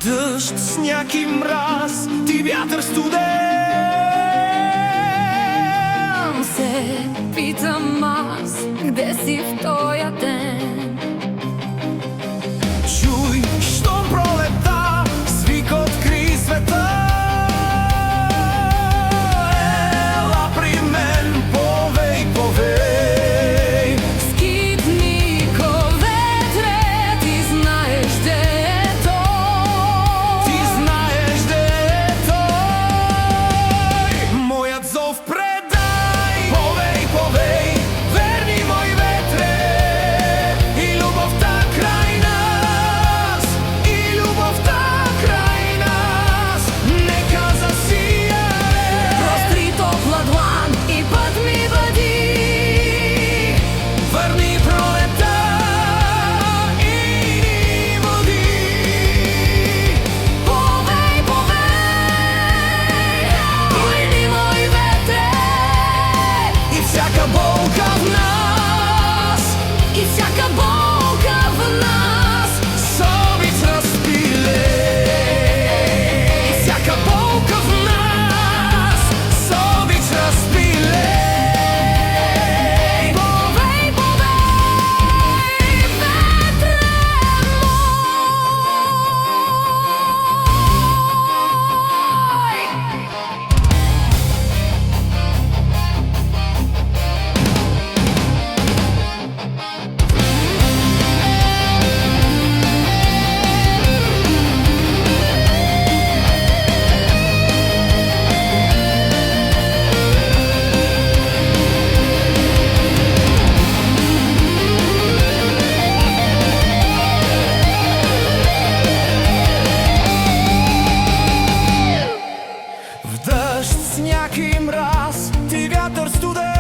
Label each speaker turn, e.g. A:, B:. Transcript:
A: Дъжд, сняг и мраз, ти вятър студен.
B: Се питам аз, где си в тоя ден?
A: Чуй, щом пролета свика откри света. Ела при мен, повей, повей.
B: Скитникове ветре, ти знаеш де е той.
A: Ти знаеш де е той. Моят зов предай, повей, повей. Верни мой ветре и любовта край нас. И любовта край нас. Нека засияе.
B: Простри топла длан и път ми бъди.
A: Върни пролета и ни води.
B: Повей, повей, дойди мой ветре.
A: И всяка болка в нас,
B: И всяка болка в нас,
A: с обич разпилей. И всяка болка в нас, с обич разпилей.
B: повей, повей, ветре мой.
A: В дъжд, сняг и мраз, ти вятър студен.